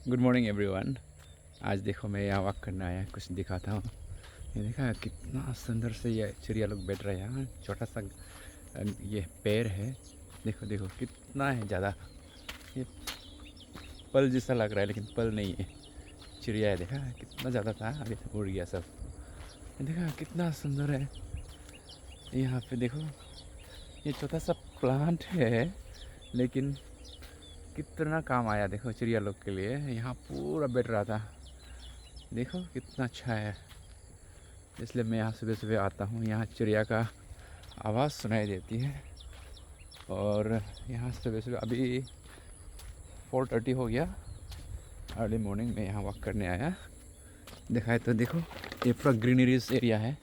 Good morning everyone. आज देखो मैं यहाँ वॉक करने आया, कुछ दिखाता हूँ। ये देखा कितना सुंदर से ये चिड़िया लोग बैठ रहे हैं यहाँ। छोटा सा ये पेड़ है। देखो देखो कितना है ज़्यादा। ये पल जैसा लग रहा है लेकिन पल नहीं है, चिड़िया है। देखा कितना ज़्यादा था, अभी तो उड़ गया सब। ये देखा कितना सुंदर है। यहाँ पे देखो ये छोटा सा प्लांट है लेकिन कितना काम आया। देखो चिड़िया लोग के लिए यहाँ पूरा बैठ रहा था। देखो कितना अच्छा है। इसलिए मैं यहाँ सुबह सुबह आता हूँ। यहाँ चिड़िया का आवाज़ सुनाई देती है। और यहाँ सुबह सुबह अभी 4:30 हो गया, अर्ली मॉर्निंग में यहाँ वॉक करने आया। दिखाए तो देखो ये पूरा ग्रीनरीज एरिया है।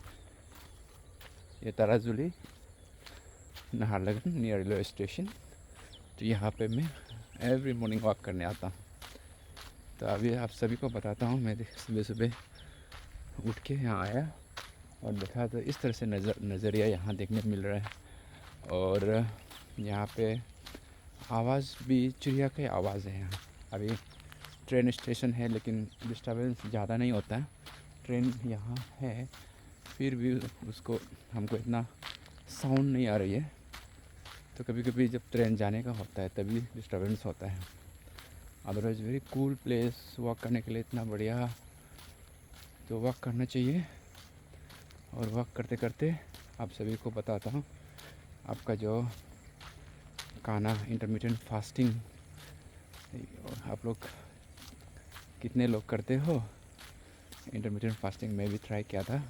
ये तराजुली नाहरलगुन नियर रेलवे स्टेशन। तो यहाँ पे मैं एवरी मॉर्निंग वॉक करने आता हूँ। तो अभी आप सभी को बताता हूँ, मैं सुबह सुबह उठ के यहाँ आया और देखा तो इस तरह से नज़रिया यहाँ देखने को मिल रहा है। और यहाँ पे आवाज़ भी चिड़िया की आवाज़ है यहाँ। अभी ट्रेन स्टेशन है लेकिन डिस्टर्बेंस ज़्यादा नहीं होता है। ट्रेन यहाँ है फिर भी उसको हमको इतना साउंड नहीं आ रही है। तो कभी कभी जब ट्रेन जाने का होता है तभी डिस्टर्बेंस होता है। Otherwise very cool place walk करने के लिए, इतना बढ़िया। तो वॉक करना चाहिए। और वॉक करते करते आप सभी को बताता हूँ, आपका जो खाना इंटरमिटेंट फास्टिंग आप लोग कितने लोग करते हो। इंटरमिटेंट फास्टिंग मैं भी ट्राई किया था।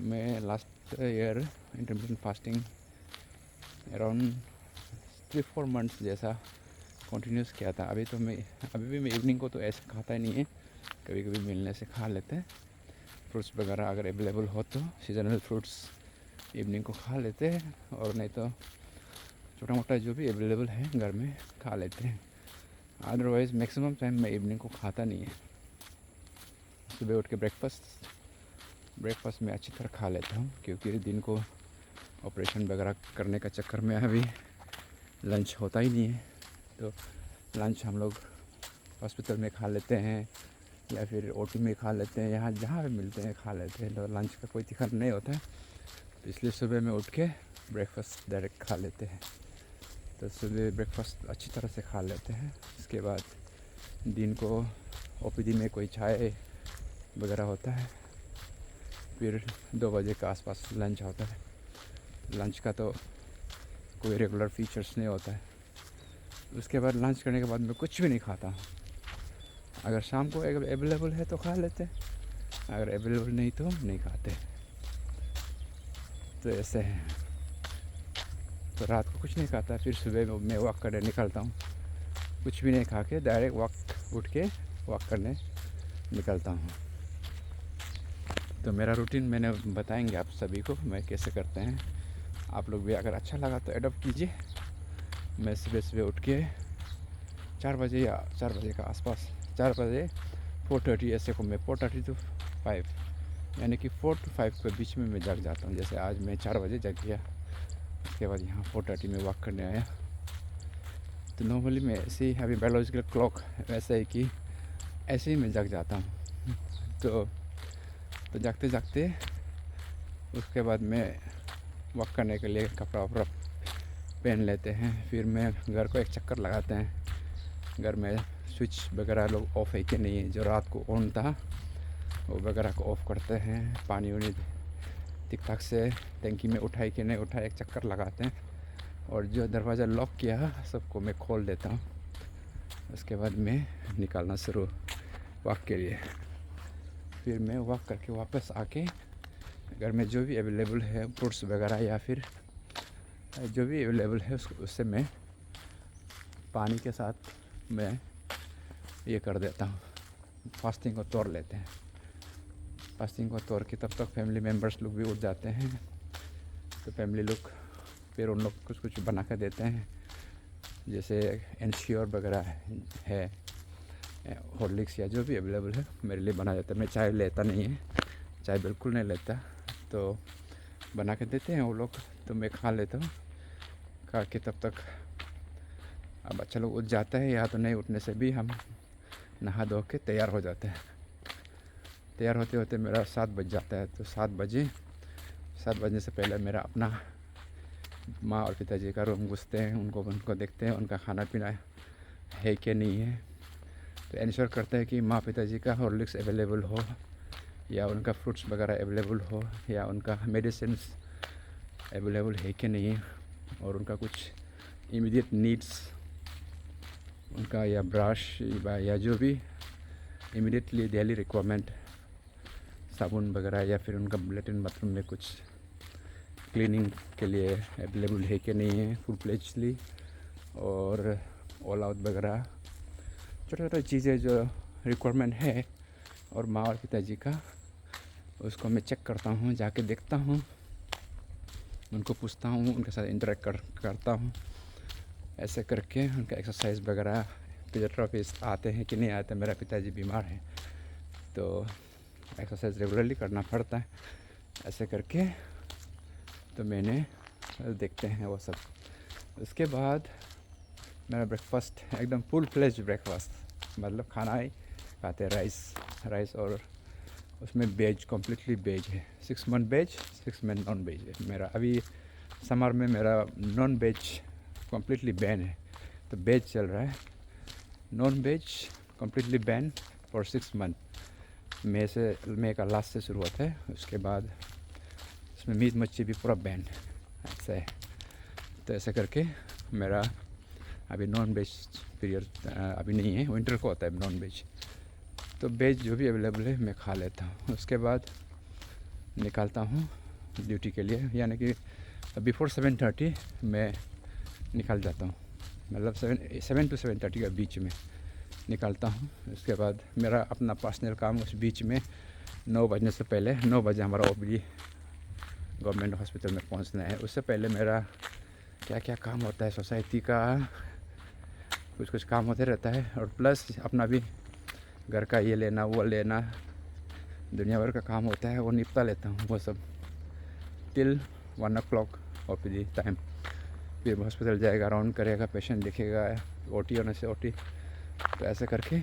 मैं last year intermittent fasting around 3-4 months जैसा कंटिन्यूस किया था। अभी भी मैं इवनिंग को तो ऐसे खाता ही नहीं है, कभी कभी मिलने से खा लेते हैं। फ्रूट्स वगैरह अगर अवेलेबल हो तो सीजनल फ्रूट्स इवनिंग को खा लेते हैं, और नहीं तो छोटा मोटा जो भी अवेलेबल है घर में खा लेते हैं। अदरवाइज़ मैक्सिमम टाइम मैं इवनिंग को खाता नहीं है। सुबह उठ के ब्रेकफास्ट में अच्छी तरह खा लेता हूँ, क्योंकि दिन को ऑपरेशन वगैरह करने का चक्कर में अभी लंच होता ही नहीं है। तो लंच हम लोग हॉस्पिटल में खा लेते हैं या फिर ओटी में खा लेते हैं, यहाँ जहाँ भी मिलते हैं खा लेते हैं। तो लंच का कोई दिक्कत नहीं होता है, तो इसलिए सुबह में उठ के ब्रेकफास्ट डायरेक्ट खा लेते हैं। तो सुबह ब्रेकफास्ट अच्छी तरह से खा लेते हैं। उसके बाद दिन को ओपीडी में कोई चाय वगैरह होता है। फिर 2 बजे के आसपास लंच होता है। लंच का तो कोई रेगुलर फीचर्स नहीं होता है। उसके बाद लंच करने के बाद मैं कुछ भी नहीं खाता। अगर शाम को अवेलेबल है तो खा लेते हैं, अगर अवेलेबल नहीं तो नहीं खाते। तो ऐसे है। तो रात को कुछ नहीं खाता, फिर सुबह मैं वॉक करने निकलता हूँ। कुछ भी नहीं खा के डायरेक्ट वॉक उठ के वॉक करने निकलता हूँ। तो मेरा रूटीन मैंने बताएंगे आप सभी को मैं कैसे करते हैं। आप लोग भी अगर अच्छा लगा तो एडॉप्ट कीजिए। मैं सुबह सुबह उठ के 4 बजे या 4 बजे का आसपास, 4 बजे 4:30 ऐसे को मैं 4:30 to 5, यानी कि 4 to 5 के बीच में मैं जग जाता हूँ। जैसे आज मैं 4 बजे जग गया, उसके बाद यहाँ 4:30 में वॉक करने आया। तो नॉर्मली मैं ऐसे ही, अभी बायोलॉजिकल क्लॉक वैसा है कि ऐसे ही मैं जग जाता हूँ। तो जागते जागते उसके बाद मैं वॉक करने के लिए कपड़ा वपड़ा पहन लेते हैं। फिर मैं घर को एक चक्कर लगाते हैं। घर में स्विच वगैरह लोग ऑफ है कि नहीं है, जो रात को ऑन था वो वगैरह को ऑफ़ करते हैं। पानी वानी ठीक ठाक से टंकी में उठाए कि नहीं उठाए, एक चक्कर लगाते हैं। और जो दरवाज़ा लॉक किया सबको मैं खोल देता हूँ। उसके बाद मैं निकालना शुरू वॉक के लिए। फिर मैं वॉक करके वापस आके घर में जो भी अवेलेबल है फ्रूट्स वगैरह या फिर जो भी अवेलेबल है उससे मैं पानी के साथ मैं ये कर देता हूँ, फास्टिंग को तोड़ लेते हैं। फास्टिंग को तोड़ के तब तक फैमिली मेम्बर्स लोग भी उठ जाते हैं। तो फैमिली लोग फिर उन लोग कुछ कुछ बना कर देते हैं, जैसे एनश्योर वगैरह है, हॉर्लिक्स या जो भी अवेलेबल है मेरे लिए बना देता है। मैं चाय लेता नहीं है, चाय बिल्कुल नहीं लेता। तो बना के देते हैं वो लोग, तो मैं खा लेता हूँ। खा के तब तक अब अच्छा लोग उठ जाता है, या तो नहीं उठने से भी हम नहा धो के तैयार हो जाते हैं। तैयार होते होते मेरा 7 बज जाता है। तो 7 बजने से पहले मेरा अपना माँ और पिताजी का रूम घुसते हैं, उनको देखते हैं उनका खाना पीना है कि नहीं है। तो इंश्योर करते हैं कि माँ पिताजी का हॉर्लिक्स अवेलेबल हो, या उनका फ्रूट्स वगैरह अवेलेबल हो, या उनका मेडिसिन अवेलेबल है कि नहीं, और उनका कुछ इमीडिएट नीड्स उनका, या ब्रश या जो भी इमीडिएटली डेली रिक्वायरमेंट, साबुन वगैरह, या फिर उनका लेटरिन बाथरूम में कुछ क्लीनिंग के लिए अवेलेबल है कि नहीं है फुल फ्लेजली, और ऑल आउट वगैरह छोटी छोटी चीज़ें जो रिक्वायरमेंट है और माँ और पिताजी का, उसको मैं चेक करता हूँ, जाके देखता हूँ, उनको पूछता हूँ, उनके साथ इंटरेक्ट करता हूँ। ऐसे करके उनका एक्सरसाइज वगैरह, फिजियोथेरेपिस्ट आते हैं कि नहीं आते। मेरा पिताजी बीमार है तो एक्सरसाइज रेगुलरली करना पड़ता है। ऐसे करके तो मैंने देखते हैं वो सब। उसके बाद मेरा ब्रेकफास्ट एकदम फुल फ्लेज ब्रेकफास्ट, मतलब खाना ही खाते हैं, राइस और उसमें वेज, कम्प्लीटली वेज है। 6 month veg, 6 month non veg है मेरा। अभी समर में मेरा नॉन वेज कम्प्लीटली बैन है, तो वेज चल रहा है। Non veg completely ban for 6 month. मई का लास्ट से शुरू होता है, उसके बाद उसमें मीट मच्छी भी पूरा बैन, ऐसा है। तो ऐसा करके मेरा अभी नॉन वेज पीरियड अभी नहीं है, विंटर को होता है नॉन वेज। तो वेज जो भी अवेलेबल है मैं खा लेता हूँ। उसके बाद निकालता हूँ ड्यूटी के लिए, यानी कि बिफोर 7:30 मैं निकल जाता हूँ, मतलब 7 to 7:30 के बीच में निकलता हूँ। उसके बाद मेरा अपना पर्सनल काम उस बीच में 9 बजने से पहले, 9 बजे हमारा OPD गवर्नमेंट हॉस्पिटल में पहुँचना है। उससे पहले मेरा क्या क्या काम होता है, सोसाइटी का कुछ काम होते रहता है, और प्लस अपना भी घर का ये लेना वो लेना, दुनिया भर का काम होता है, वो निपटा लेता हूँ वो सब टिल 1 o'clock OPD टाइम। फिर हॉस्पिटल जाएगा, राउंड करेगा, पेशेंट देखेगा, OT होने से OT। तो ऐसे करके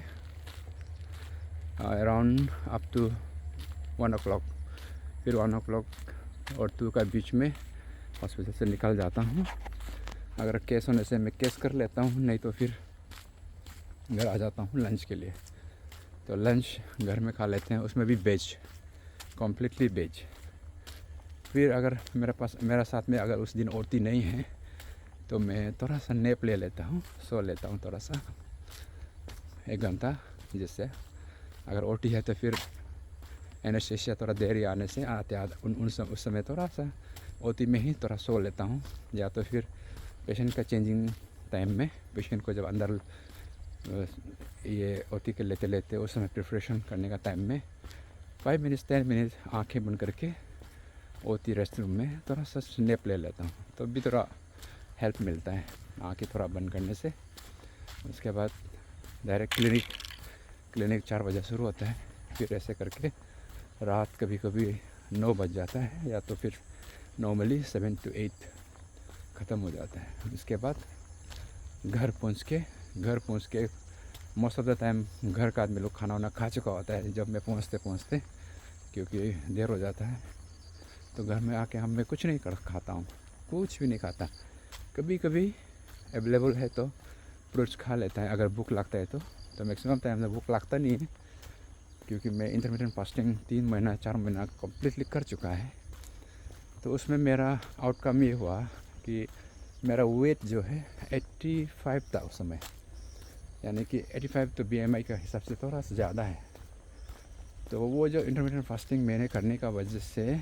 अराउंड अप टू 1 o'clock, फिर 1 o'clock और 2 का बीच में हॉस्पिटल से निकल जाता हूँ। अगर केस होने से मैं केस कर लेता हूँ, नहीं तो फिर घर आ जाता हूँ लंच के लिए। तो लंच घर में खा लेते हैं, उसमें भी वेज, कम्प्लीटली वेज। फिर अगर मेरा साथ में अगर उस दिन OT नहीं है तो मैं थोड़ा सा नैप ले लेता हूँ, सो लेता हूँ थोड़ा सा 1 घंटा, जिससे अगर OT है तो फिर एनेस्थीसिया थोड़ा देरी आने से उस समय थोड़ा सा OT में ही थोड़ा सो लेता हूँ। या तो फिर पेशेंट का चेंजिंग टाइम में, पेशेंट को जब अंदर ये OT के लेते उस समय प्रिपरेशन करने का टाइम में 5 मिनट 10 मिनट आँखें बंद करके OT रेस्ट रूम में थोड़ा सा स्नैप ले लेता हूँ, तो भी थोड़ा हेल्प मिलता है आँखें थोड़ा बंद करने से। उसके बाद डायरेक्ट क्लिनिक 4 बजे शुरू होता है। फिर ऐसे करके रात कभी कभी 9 बज जाता है, या तो फिर नॉर्मली 7 to 8 ख़त्म हो जाता है। उसके बाद घर पहुंच के मोस्ट ऑफ द टाइम घर का आदमी लोग खाना वाना खा चुका होता है जब मैं पहुंचते, क्योंकि देर हो जाता है। तो घर में आके मैं कुछ नहीं खाता हूँ, कुछ भी नहीं खाता। कभी कभी अवेलेबल है तो फ्रूट्स खा लेता है अगर भूख लगता है तो मैक्सिमम टाइम में भूख लगता नहीं है, क्योंकि मैं इंटरमिटेंट फास्टिंग 3 महीना 4 महीना कम्प्लीटली कर चुका है। तो उसमें मेरा आउटकम ये हुआ कि मेरा वेट जो है 85 था उस समय, यानी कि 85 तो BMI का हिसाब से थोड़ा सा ज़्यादा है। तो वो जो इंटरमिटेंट फास्टिंग मैंने करने का वजह से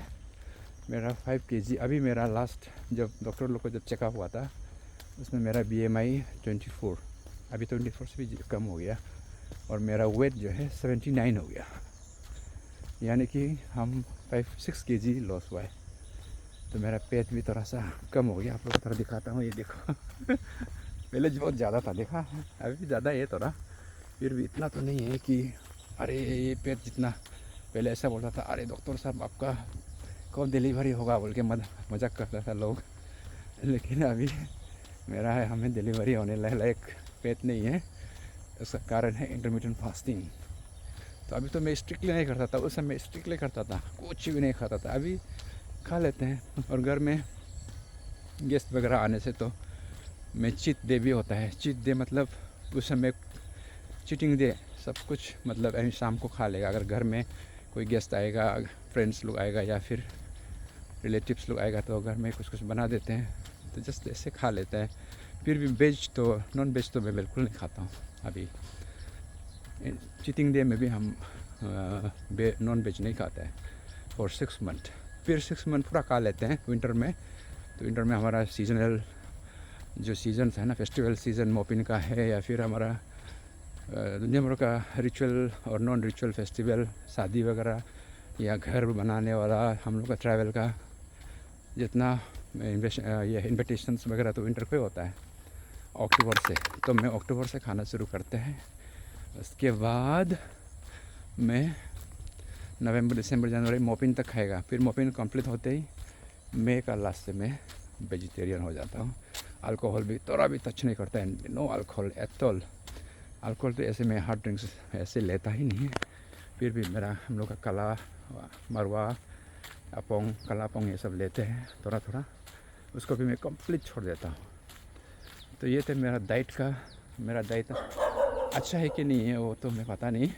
मेरा 5 kg, अभी मेरा लास्ट जब डॉक्टर लोग को जब चेकअप हुआ था उसमें मेरा BMI 24, अभी 24 से भी कम हो गया, और मेरा वेट जो है 79 हो गया, यानी कि हम 5-6 kg लॉस हुआ है। तो मेरा पेट भी थोड़ा सा कम हो गया। आप लोग को थोड़ा दिखाता हूँ, ये देखो पहले बहुत ज़्यादा था, देखा अभी भी ज़्यादा है थोड़ा, फिर भी इतना तो नहीं है कि अरे ये पेट जितना। पहले ऐसा बोलता था, अरे डॉक्टर साहब आपका कब डिलीवरी होगा बोल के मजाक करता था लोग, लेकिन अभी मेरा है हमें डिलीवरी होने लायक पेट नहीं है, इसका कारण है इंटरमिटेंट फास्टिंग। तो अभी तो मैं स्ट्रिक्टली नहीं करता था, उस समय स्ट्रिक्टली करता था, कुछ भी नहीं खाता था। अभी खा लेते हैं। और घर में गेस्ट वगैरह आने से तो मैं चीट डे भी होता है। चीट डे मतलब उस समय चीटिंग डे, सब कुछ मतलब ऐसे शाम को खा लेगा। अगर घर में कोई गेस्ट आएगा, फ्रेंड्स लोग आएगा या फिर रिलेटिव्स लोग आएगा तो घर में कुछ कुछ बना देते हैं, तो जस्ट ऐसे खा लेते हैं। फिर भी वेज तो नॉन वेज तो मैं बिल्कुल नहीं खाता हूँ। अभी चीटिंग डे में भी हम नॉन वेज नहीं खाते हैं फॉर 6 मंथ। फिर 6 मंथ पूरा खा लेते हैं विंटर में। तो विंटर में हमारा सीजनल जो सीजन्स है ना, फेस्टिवल सीज़न मोपिन का है या फिर हमारा दुनिया भर का रिचुअल और नॉन रिचुअल फेस्टिवल, शादी वगैरह या घर बनाने वाला हम लोग का ट्रैवल का जितना ये इन्विटेशंस वगैरह तो विंटर पे होता है अक्टूबर से। तो मैं अक्टूबर से खाना शुरू करते हैं। उसके बाद मैं नवंबर दिसंबर जनवरी मोपिन तक खाएगा। फिर मोपिन कंप्लीट होते ही मई का लास्ट से मैं वेजिटेरियन हो जाता हूँ। अल्कोहल भी थोड़ा भी टच नहीं करता है, no alcohol at all. Alcohol तो ऐसे मैं हार्ड ड्रिंक्स ऐसे लेता ही नहीं है। फिर भी मेरा हम लोग का कला मरवा अपोंग कला पोंग ये सब लेते हैं थोड़ा थोड़ा, उसको भी मैं कंप्लीट छोड़ देता हूँ। तो ये थे मेरा डाइट अच्छा है कि नहीं है वो तो मैं पता नहीं।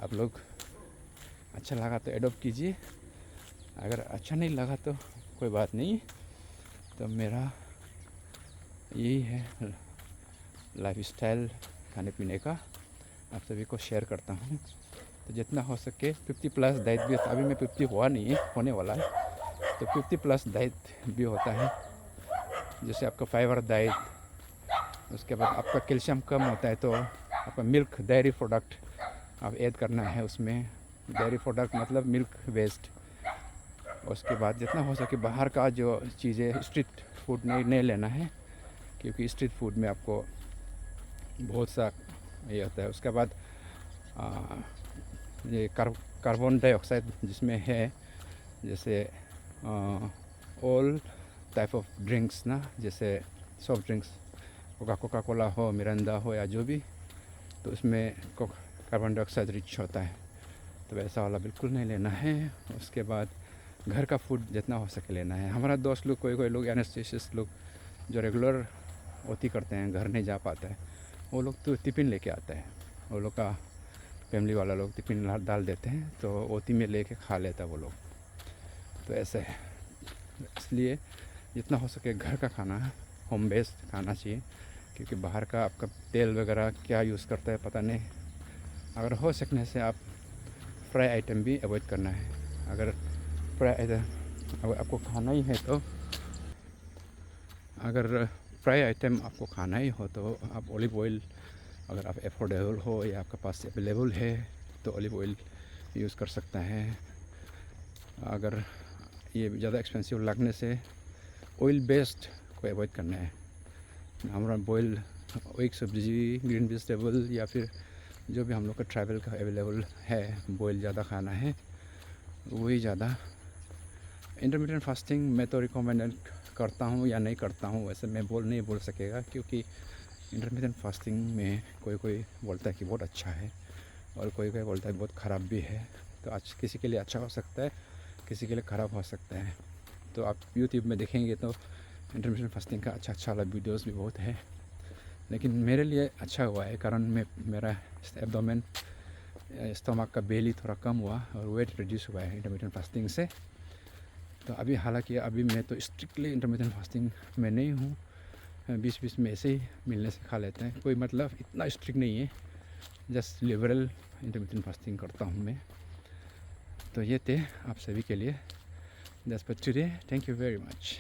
आप लोग अच्छा लगा तो एडॉप्ट कीजिए, अगर अच्छा नहीं लगा तो कोई बात नहीं। तो मेरा यही है लाइफ स्टाइल खाने पीने का, आप सभी को शेयर करता हूँ। तो जितना हो सके 50+ डाइट भी होता है। अभी मैं 50 हुआ नहीं है, होने वाला है। तो 50+ डाइट भी होता है, जैसे आपका फाइबर डाइट, उसके बाद आपका कैल्शियम कम होता है तो आपका मिल्क डेयरी प्रोडक्ट आप ऐड करना है उसमें। डेयरी प्रोडक्ट मतलब मिल्क वेस्ट। उसके बाद जितना हो सके बाहर का जो चीज़ें स्ट्रीट फूड नहीं लेना है, क्योंकि स्ट्रीट फूड में आपको बहुत सा ये होता है। उसके बाद ये कार्बन डाइऑक्साइड जिसमें है, जैसे ऑल टाइप ऑफ ड्रिंक्स ना, जैसे सॉफ्ट ड्रिंक्स कोका कोला हो, मिरिंडा हो या जो भी, तो उसमें कार्बन डाइऑक्साइड रिच होता है। तो वैसा वाला बिल्कुल नहीं लेना है। उसके बाद घर का फूड जितना हो सके लेना है। हमारा दोस्त लोग कोई लोग एनेस्थेसिस्ट लोग जो रेगुलर ओटी करते हैं, घर नहीं जा पाता है, वो लोग तो टिफ़िन लेके आते हैं। वो लोग का फैमिली वाला लोग टिफ़िन डाल देते हैं, तो ओटी में लेके खा लेता है वो लोग। तो ऐसे है, इसलिए जितना हो सके घर का खाना होम बेस्ड खाना चाहिए, क्योंकि बाहर का आपका तेल वगैरह क्या यूज़ करता है पता नहीं। अगर हो सकने से आप फ्राई आइटम भी अवॉइड करना है। अगर फ्राई आइटम अगर आपको खाना ही है तो, अगर फ्राई आइटम आपको खाना ही हो तो आप ऑलिव ऑयल, अगर आप अफोर्डेबल हो या आपके पास अवेलेबल है तो ऑलिव ऑयल यूज़ कर सकते हैं। अगर ये ज़्यादा एक्सपेंसिव लगने से ऑयल बेस्ड को अवॉइड करना है। हमारा बॉयल एक सब्जी, ग्रीन वेजिटेबल या फिर जो भी हम लोग का ट्रैवल का अवेलेबल है, बॉयल ज़्यादा खाना है, वही ज़्यादा। इंटरमिटेंट फास्टिंग मैं तो रिकमेंड करता हूँ या नहीं करता हूँ, वैसे मैं नहीं बोल सकेगा, क्योंकि इंटरमिटेंट फास्टिंग में कोई बोलता है कि बहुत अच्छा है और कोई बोलता है बहुत ख़राब भी है। तो आज किसी के लिए अच्छा हो सकता है, किसी के लिए ख़राब हो सकता है। तो आप यूट्यूब में देखेंगे तो इंटरमिटेंट फास्टिंग का अच्छा वाला वीडियोस भी बहुत है, लेकिन मेरे लिए अच्छा हुआ है कारण मेरा एब्डोमेन स्टमक का बेली थोड़ा कम हुआ और वेट रिड्यूस हुआ है इंटरमिटेंट फास्टिंग से। तो अभी हालांकि अभी मैं तो स्ट्रिक्टली इंटरमिटेंट फास्टिंग में नहीं हूँ, बीच में ऐसे ही मिलने से खा लेते हैं, कोई मतलब इतना स्ट्रिक्ट नहीं है, जस्ट लिबरल इंटरमिटेंट फास्टिंग करता हूँ मैं। तो ये थे आप सभी के लिए। That's for today, thank you very much.